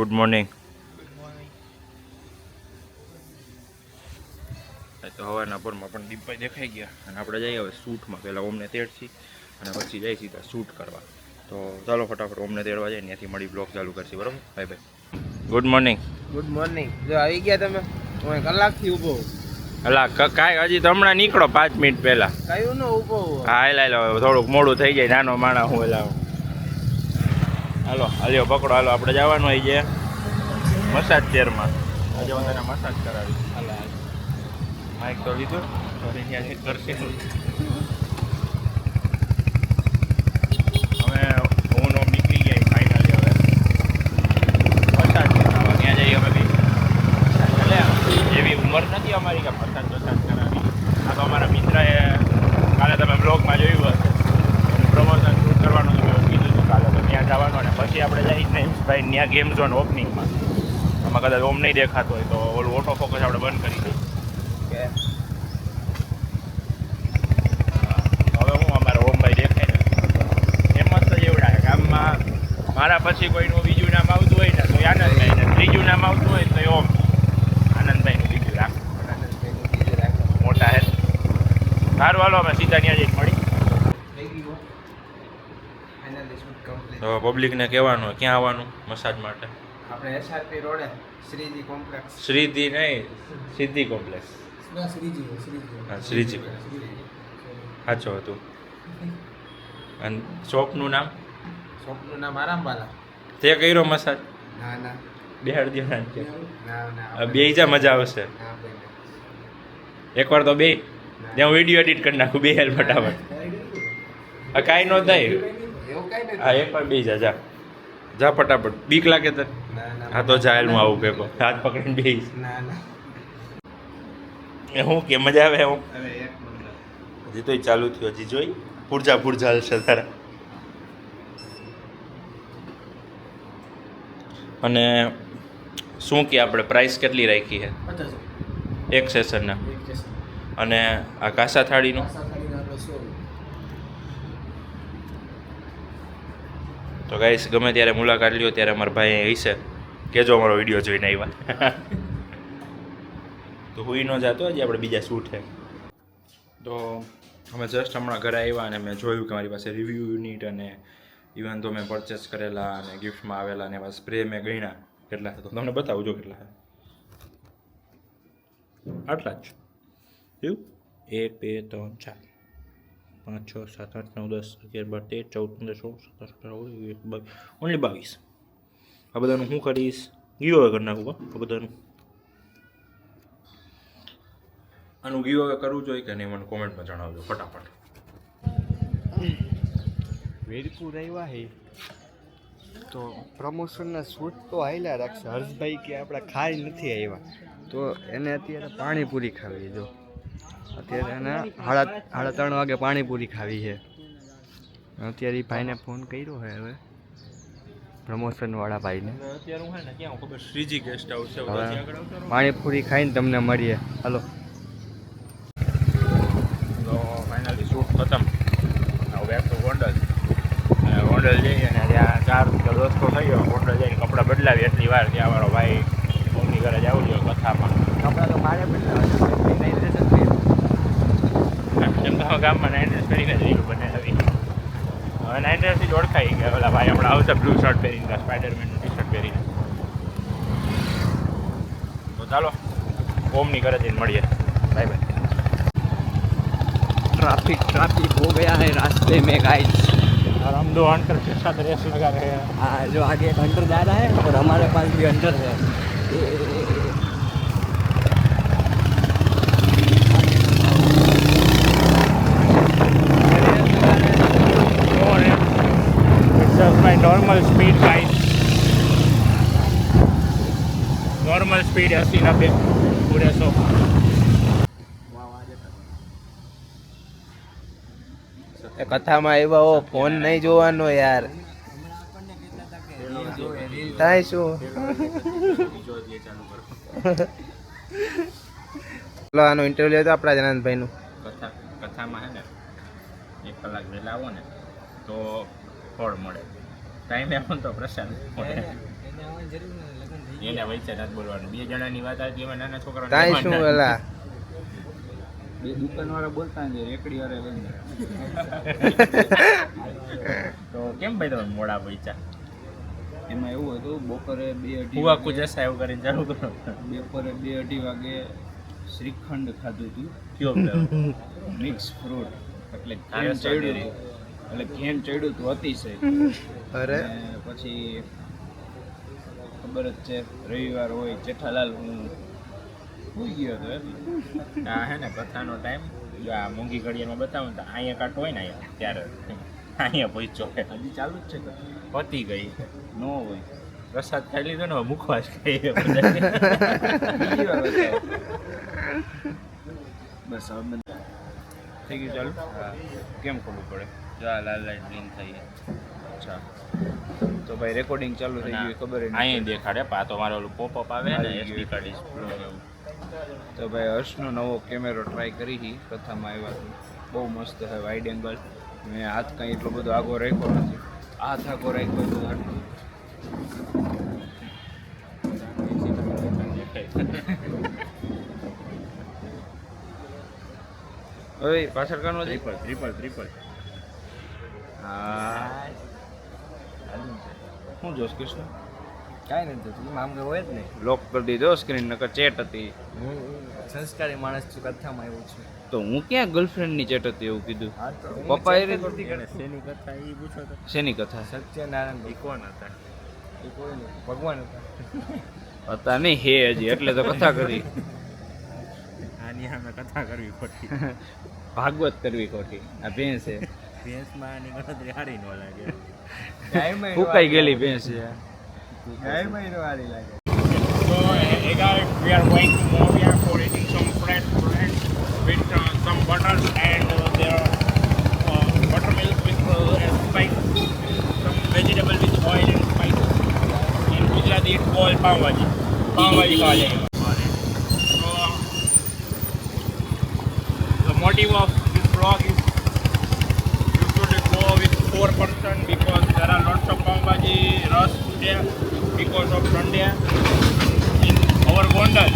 Good morning. તો હવાના પરમાં પણ દીપભાઈ દેખાઈ ગયા અને આપણે જઈએ હવે શૂટમાં. પહેલાં ઓમને તેડશી અને પછી જઈ સીધા શૂટ કરવા. તો ચાલો ફટાફટ ઓમને તેડવા જાય, ત્યાંથી મળી બ્લોગ ચાલુ કરશી. બરાબર? Bye bye. Good morning. Good morning. જો આવી ગયા તમે? હું કલાકથી ઊભો. અલા કાંઈ હજી તો હમણાં નીકળો 5 મિનિટ પહેલાં. કયું ન ઊભો? હા હેલા થોડુંક મોડું થઈ જાય, નાનો માણા હું હેલા. હાલો હાલ્યો પકડો, હાલો આપણે જવાનું હોય છે મસાજ ચેરમાં. આજે હું તને મસાજ કરાવી. હાલ માઇક તો લીધું ત્યાં કરશે. હવે હું નીકળી ગયા ફાઇનલી. હવે મસાજ કરાવવા ત્યાં જઈએ અમે બી. એવી ઉંમર નથી અમારી કે મસાજ કરાવી. આ તો અમારા મિત્રએ કાલે તમે બ્લોગમાં જોયું હશે, પ્રમોશન શૂટ કરવાનું કીધું હતું કાલે. તો ત્યાં જવાનું અને પછી આપણે જઈએ ભાઈ ત્યાં ગેમ ઝોન ઓપનિંગમાં. આમાં કદાચ ઓમ નહીં દેખાતો હોય તો ઓલું ઓટો ફોકસ આપણે બંધ કરી દઈએ. હવે હું અમારા ઓમભાઈ દેખાય ને ફેમસ જ એવડા ગામમાં. મારા પછી કોઈનું બીજું નામ આવતું હોય ને તો આનંદભાઈ, ને ત્રીજું નામ આવતું હોય તો ઓમ. આનંદભાઈનું બીજું રાખો, મોટા હે. સારું હાલો અમે સીધા ત્યાં જઈને મળી. તો પબ્લિકને કહેવાનું ક્યાં આવવાનું મસાજ માટે? આપણે એસઆરપી રોડે શ્રીજી કોમ્પ્લેક્સ. શ્રીજી નહીં, સિદ્ધિ કોમ્પ્લેક્સ. હા શ્રીજી સાચો હતું. અને શોપનું નામ? શોપનું નામ આરામવાલા. તે કર્યો મસાજ? ના ના. બેહાડ દે. ના ના. બે જા મજા આવશે. એકવાર તો બે ત્યાં વિડીયો એડિટ કરી નાખું. બે હેલ ફટાફટ. કાંઈ ન થાય. હા એકવાર બે જા જા ફટાફટ. બીક લાગે તને? હા તો જા હું આવું ભેગો હાથ પકડીને બેસ. ના ના. એ હું કે મજા આવે? હું અરે એક નંબર. હજી તો ચાલુ થયું. હજી જોઈ પૂરજા હાલશે તારા. અને શું કે આપણે પ્રાઇસ કેટલી રાખી છે એક સેશનના? અને આ કાસા થાળીનું? તો ગાઈસ ગમે ત્યારે મુલાકાત લ્યો ત્યારે અમારા ભાઈ હશે, કહેજો અમારો વિડીયો જોઈને આવ્યા. તો હુઈ ન જાતો, હજી આપણે બીજા શૂટ છે. તો અમે જસ્ટ હમણાં ઘરે આવ્યા અને મેં જોયું કે મારી પાસે રિવ્યૂ યુનિટ અને ઇવન તો મેં પરચેસ કરેલા અને ગિફ્ટમાં આવેલા અને એવા સ્પ્રે મેં ગણ્યા કેટલા છે. તો તમને બતાવું જો કેટલા છે. આટલા જ. એવું 1 2 3 4 5 6 7 8 9 10 11 12 13 14 15 16 17 18 ઓનલી 22. આ બધાનું હું કરીશ, ગીવ અવે કરી નાખું. આ બધાનું આનું ગીવ અવે કરવું જોઈએ કે નહીં મને કોમેન્ટમાં જણાવજો ફટાફટ. વીરપુર આવ્યા હે તો પ્રમોશનના શૂટ તો હાલ્યા રાખશે. હર્ષભાઈ કે આપણે ખાઈ નથી આવ્યા તો એને અત્યારે પાણીપુરી ખાવી. જો અત્યારે એને સાડા 3 વાગે પાણીપુરી ખાવી છે. અત્યારે એ ભાઈને ફોન કર્યો છે હવે પ્રમોશનવાળા ભાઈને. અત્યારે હું હે ને ક્યાં ખબર શ્રીજી ગેસ્ટ હાઉસ છે, પાણીપુરી ખાઈને તમને મળીએ. હાલો. તો ફાઇનલી શૂટ ખતમ. Back to Gondal. અને ગોંડલ જઈએ અને ત્યાં 4 રસ્તો થઈ ગયો. ગોંડલ જઈને કપડાં બદલાવી એટલી વાર ત્યાં મારો ભાઈ મમ્મી ઘરે જવું જોઈએ કથામાં. કપડાં તો મારે બદલાવા એમ તો ગામમાં 9 ડ્રેસ પહેરીને જ રીલ બનાવી. હવે 9 ડ્રેસથી જ ઓળખાઈ ગયા. ઓલા ભાઈ હમણાં આવશે બ્લુ શર્ટ પહેરીને, સ્પાઈડરમેનનું ટી શર્ટ પહેરીને. તો ચાલો ઓમની ઘરે જઈને મળીએ. Bye bye. ट्रैफिक हो गया है रास्ते में गाइस. और हम दो हंटर के साथ रेस लगा रहे हैं. हाँ जो आगे एक हंटर जा रहा है और हमारे पास भी हंटर है. It's just my normal speed guys. Normal speed 80-90 पूरे 100. કથામાં આવ્યા હો, ફોન નહીં જોવાનો યાર. થાય શું? ચલો આનો ઇન્ટરવ્યુ લેતો આપણા જનાનભાઈનું. કથામાં હે ને 1 કલાક વહેલા આવો ને તો ફળ મળે. ટાઈમે આવો તો પ્રસાદ મળે. એને વચ્ચે નથી બોલવાનું. 2 જણાની વાત આવતી એમાં નાના છોકરાઓને તાય જવાન શું ના. એલા બે દુકાનવાળા બોલતા ને રેકડી વાળા લઈને તો કેમ ભાઈ તમે મોડા પૈસા એમાં એવું હતું બપોરે 2-2:30 કુવાકુ જશા એવું કરીને ચાલુ કરો. બપોરે 2-2:30 વાગે શ્રીખંડ ખાધું હતું કયો flavor? મિક્સ ફ્રૂટ એટલે આવે ઘેન ચડ્યું strawberry. હતું એટલે ઘેન ચડ્યું હતું અતિશય અરે અને પછી ખબર જ છે રવિવાર હોય જેઠાલાલ હું ભૂઈ ગયો હતો એટલે આ હે ને કથાનો ટાઈમ જો આ મોંઘી ઘડિયાળમાં બતાવું તો અહીંયા કાંટો હોય ને અહીંયા ત્યારે અહીંયા પહોંચ્યો હજી ચાલુ જ છે કે પતી ગઈ ન હોય પ્રસાદ ખાઈ લીધો ને હવે મુખવાસ ખાઈએ બીજી વાર બતાવો. બસ હવે બંધ. થઈ ગયું ચાલુ હા કેમ ખોલવું પડે જો આ લાલ લાઈટ બ્લિંક થઈ અચ્છા તો ભાઈ રેકોર્ડિંગ ચાલુ થઈ ગયું ખબર ય અહીંયા દેખાડે પા તો મારો ઓલું પોપઅપ આવે ને આવી એસડી ગયું. કાર્ડ ડિસ્પ્લે એવું તો ભાઈ હર્ષનો નવો કેમેરો ટ્રાય કરી હતી કથામાં આવ્યા તો બહુ મસ્ત છે વાઇડ એંગલ મેં હાથ કંઈ એટલો બધો આગો રાખ્યો નથી હાથ આગો રાખ્યો તો આટલું ઓય પાછળ કાનો છે ટ્રિપલ હા શું જોશ કૃષ્ણ કાંઈ નથી થતું આમ કે હોય જ નહીં લોક કરી દીધો સ્ક્રીન નકર ચેટ હતી હું સંસ્કારી માણસ છું કથામાં આવ્યો છું તો હું ક્યાં ગર્લફ્રેન્ડની ચેટ હતી એવું કીધું હા તો પપ્પા એ રીતે શેની કથા એ પૂછો તો શેની કથા સત્યનારાયણ એ કોણ હતા એ કોઈ નહીં ભગવાન હતા હતા નહીં હે હજી એટલે તો કથા કરી આની સામે કથા કરવી ખોટી ભાગવત કરવી ખોટી આ ભેંસ છે ભેંસમાં આની ગણતરી સારી ન લાગે ફૂંકાઈ ગયેલી ભેંસ છે So, guys, we are going to Movia for eating some fresh bread with some butters and their buttermilk with spice, some vegetable with oil and spice. In Gujarati, it's called pav bhaji. Pav bhaji kha So, the motive of this vlog is you should go with 4 person because there are lots of pav bhaji rush there because of Sunday. In our Gondal,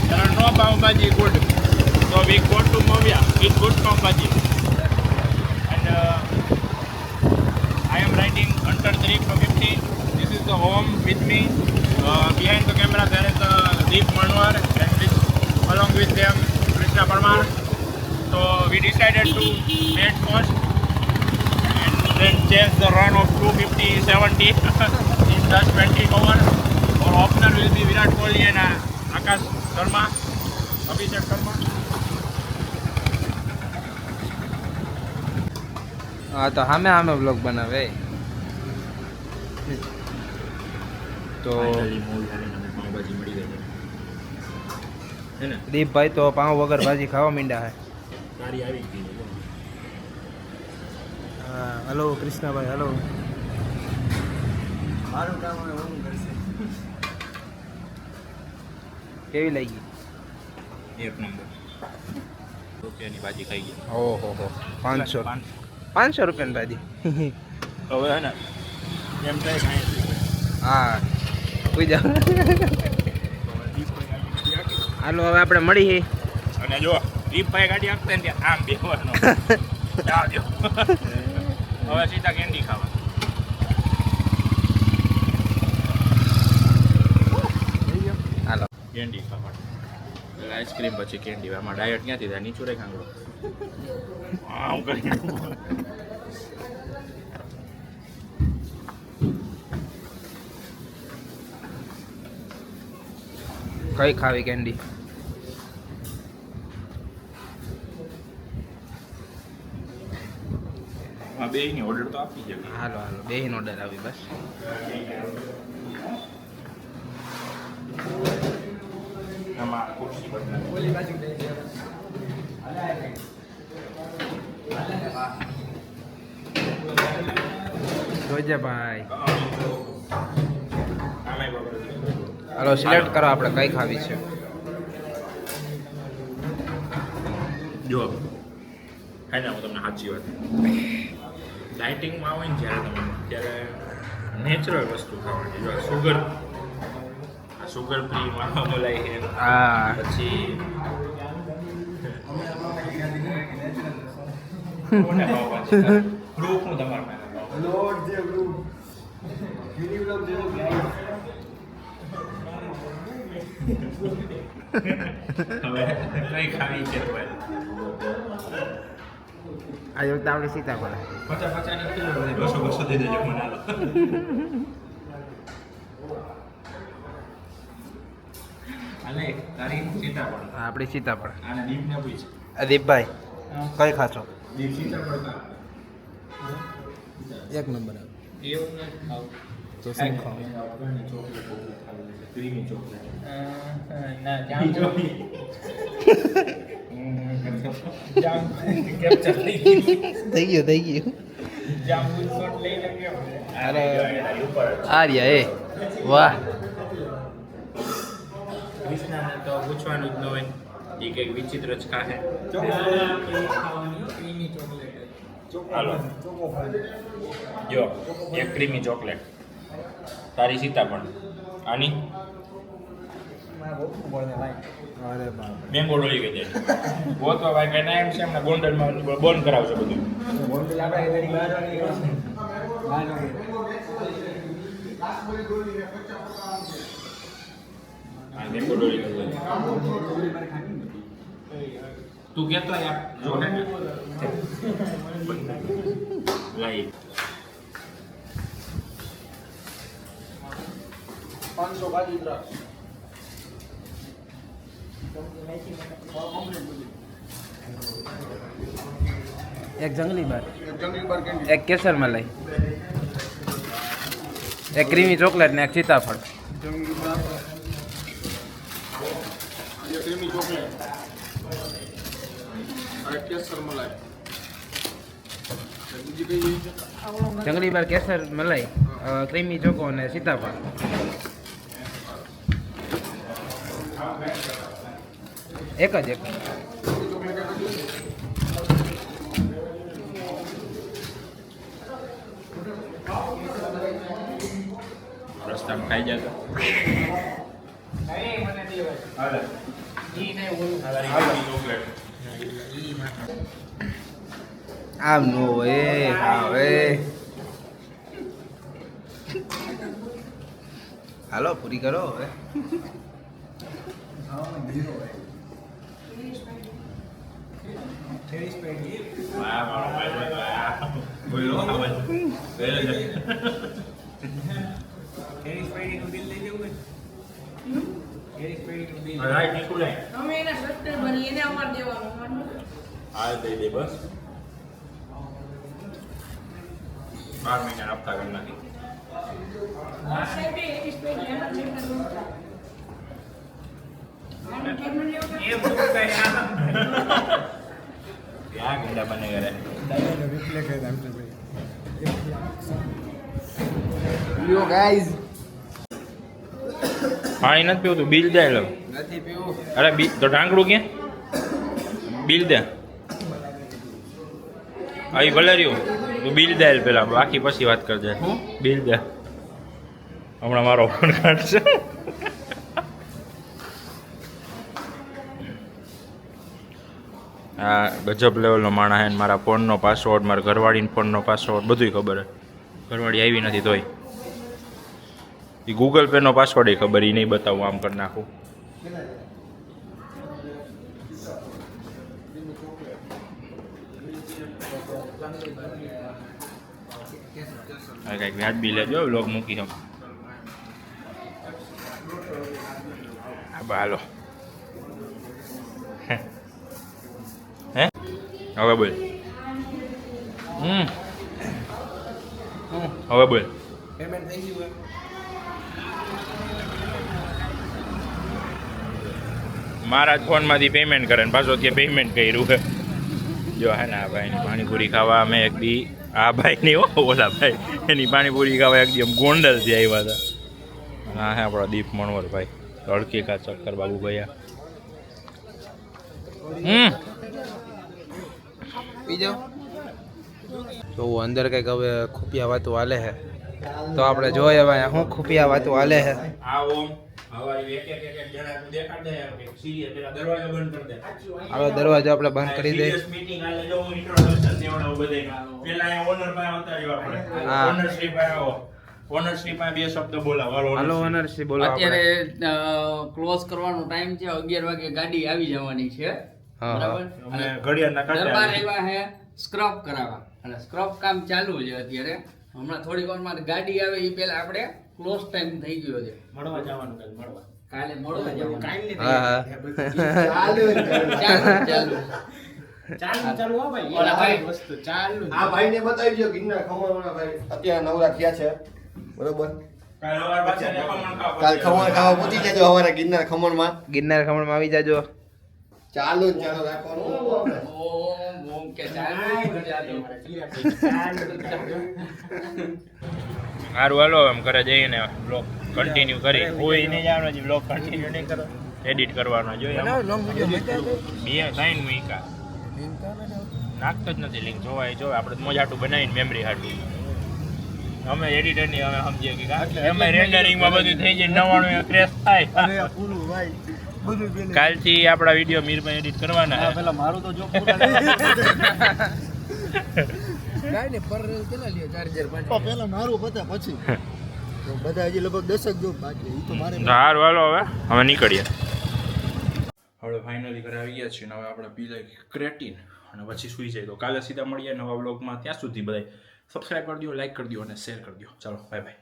there are no pav bhaji good. So we go to Movia, eat good pav bhaji. And I am riding Hunter 350. This is the home with me. Behind the camera there is Deep Manwar and along with them Krishna Parmar. So we decided to make first and then change the run of 250-70 in just 20 hours. Our opener will be Virat Kohli and Akash Sharma, Abhishek Sharma. હા તો સામે સામે blog બનાવે તો પાવભાજી મળી ગઈ હે ને દીપભાઈ તો પાઉં વગર ભાજી ખાવા માંડ્યા હે સારી આવી ગઈ હા હલો કૃષ્ણાભાઈ હલો મારું કામ હવે હું કરશે કેવી લાગી એક નંબર રૂપિયાની ભાજી ખાઈ ગઈ ઓહો હો 500 રૂપિયાની ભાજી હવે હે ને એમ થાય કાંઈ હા કોઈ જાવ હાલો હવે આપણે મળી અને જો દીપભાઈ ગાડી આપતા ને ત્યાં આમ બેહવાનો જાજો હવે સીધા કેન્ડી ખાવા હાલો કેન્ડી ખાવા આઈસ્ક્રીમ પછી કેન્ડી આમાં ડાયટ ક્યાંથી થાય નીચું રે ખાંગડો આમ કરી કઈ ખાવી કેન્ડી હા બે ની ઓર્ડર તો આપી છે હાલો હાલો બેહીનો ઓર્ડર આવી બસ આમાં ખુરશી બદલાવી ઓલી બાજુ લઈ જોજે ભાઈ આમાં બદલાવી હાલો સિલેક્ટ કરો આપણે કઈ ખાવી છે જો ખાઈ ના હું તમને સાચી વાત ડાયટિંગમાં હોય ને જ્યારે તમે ત્યારે નેચરલ વસ્તુ ખાવાની જો સુગર સુગર ફ્રી મલાઈ છે. હા પછી પ્રૂફ હું તમારા પાસે લોડ જે ગ્રુપ મિની બ્લોગ જે ગાઈસ હવે કઈ ખાવી છે ભાઈ આ જો આપણે સીતાફળ 50 ની કિલો 200 દઈ દેજો મને હાલો. આલે તારી સીતાફળ આપણી સીતાફળ આને દીપને પૂછ દીપભાઈ કઈ ખાશો દીપ સીતાફળ ખા. એક નંબર એવું ન ખાવ તો શું ખાવ ક્રીમી ચોકલેટ ના જામ કેપ્ચર થઈ થઈ ગયું જામુન શોટ લઈ લે કેમ અરે ઉપર આર્યા એ વાહ કૃષ્ણને તો પૂછવાનું જ ન હોય એ કંઈક વિચિત્ર જ ખાહે. હાલો જો એક ક્રીમી ચોકલેટ તારી સીતાફળ આની અરે બાપ મેંગો ડોલી ગઈ જાય ગોતવા ભાઈ કઈ ના એમ છે એમના ગોંડલમાં બોન કરાવશે બધું. આ મેંગો ડોલી ગઈ જાય. તું કહેતો યાર જો ને લાઈ 500 કાજી દ્રાક્ષ એક જંગલી બાર જંગલી બાર કેન્ડી એક કેસર મલાઈ એક ક્રીમી ચોકલેટ ને એક સીતાફળ જંગલી બાર ये क्रीमी चॉकलेट और केसर मलाई બીજી કઈ જંગલી બાર કેસર મલાઈ ક્રીમી ચોકો અને સીતાફળ એક જ એક રસ્તામાં ખાઈ જતો આમ નો હોય હવે હાલો પૂરી કરો હવે અમે એના સબસ્ક્રાઇબર એને અમાર દેવાનું હાલ દઈ દે બસ 12 મહિના હપ્તા કરી નાખી. સાહેબ એ એક્સપેક્ટ એના લેટર આનું કેમન લેવું ક્યાં ગુંડા બને કરે યો ગાઈઝ પાણી નથી પીવું તું બિલ દે લો. નથી પીવું અરે તો ટાંકડું ક્યાં બિલ દે આવી ભલે રહ્યું તું બિલ દે પેલા બાકી પછી વાત કરજે. બિલ દે હમણાં મારો ફોન કાઢશે. આ ગજબ લેવલનો માણસ હે ને મારા ફોનનો પાસવર્ડ મારા ઘરવાળીનો ફોનનો પાસવર્ડ બધુંય ખબર હે. ઘરવાળી આવી નથી તોય એ ગૂગલ પેનો પાસવર્ડ એ ખબર એ નહીં બતાવું આમ કરી નાખું. હવે કંઈક વ્યાજબી લેજો વ્લોગ મૂકી દઉં. હાલો હે હવે બોલ હવે બોલ પેમેન્ટ થઈ ગયું મારા જ ફોનમાંથી પેમેન્ટ કરે ને પાછો ત્યાં પેમેન્ટ કર્યું હે. જો હે ને આ ભાઈની પાણીપુરી ખાવા અમે એક દી આ ભાઈ નહીં હો ઓલા ભાઈ એની પાણીપુરી ખાવા એક દી આમ ગોંડલથી આવ્યા હતા. હા હે આપણો દીપ મણવર ભાઈ તડકી કા ચક્કર બાબુ ભૈયા. પી જાઓ તો અંદર કંઈક હવે ખુફિયા વાતો હાલે હે તો આપણે જોઈએ હવે શું ખુફિયા વાતો હાલે હે. આ ઓમ હવારે એક જણા દેખાડ દે સિરિયસ પેલા દરવાજો બંધ કરી દે. હાલો દરવાજો આપણે બંધ કરી દઈએ. સિરિયસ મીટિંગ આલે જો હું ઇન્ટ્રોડક્શન દેવડાવું બધાને. પેલા અહીંયા ઓનર પાસે ઉતાર્યો આપણે. હા. ઓનર શ્રી પાસે આવો. ઓનર શ્રી પાસે બે શબ્દ બોલાવો. હાલો ઓનરશ્રી બોલો આપણે. અત્યારે ક્લોઝ કરવાનો ટાઈમ છે 11 વાગે ગાડી આવી જવાની છે હા. બરાબર અમે ઘડિયાળના કાંટા દરબાર આવ્યા છે સ્ક્રબ કરાવવા અને સ્ક્રબ કામ ચાલુ છે અત્યારે હમણાં થોડીક વારમાં ગાડી આવે એ પહેલા આપણે ક્લોઝ ટાઈમ થઈ ગયો છે મળવા જવાનું કાલે મળવા. કાલે મળવા જવાનું હા હા ચાલુ ઓલા ભાઈ આ ભાઈને બતાવી દો ગિરનાર ખમણવાળા ભાઈ અત્યારે નવરા થયા છે બરોબર કાલે સવાર પાછા ને ખમણ ખાવા. કાલ ખમણ ખાવા પહોંચી જજો અમારા ગિરનાર ખમણમાં ગિરનાર ખમણમાં આવી જાજો. ચાલુ જ ચાલુ રાખવાનું ઓમ ઓમ કે ચાલુ સારું હાલો એમ ઘરે જઈને બ્લોગ કન્ટિન્યુ કરી કોઈ નહીં જવાનું હજી બ્લોગ કન્ટિન્યુ નહીં કરો એડિટ કરવાનો જોઈએ બે સાઈન મૂકા નાખતો જ નથી લિંક જોવાય જોવે આપણે મોજાટું બનાવીને મેમરી હાટું અમે એડિટરની અમે સમજીએ કે અમે રેન્ડરિંગમાં બધું થઈ જાય 99 ક્રેશ થાય કાલથી આપણા વિડીયો મીરભાઈ એડિટ કરવાના છે. પેલા મારું તો જો પેલા મારું પતા પછી તો બધા હજી લગભગ 10 જ જો બાકી ઈ તો મારે સારું હાલો હવે નીકળીએ. હવે ફાઇનલી ઘરે આવી ગયા છીએ અને હવે આપણે પી લઈએ ક્રેટીન અને પછી સૂઈ જાય. તો કાલે સીધા મળીએ નવા બ્લોગમાં. ત્યાં સુધી બધાય સબસ્ક્રાઈબ કરી દો, લાઈક કરી દો અને શેર કરી દો. ચાલો બાય બાય.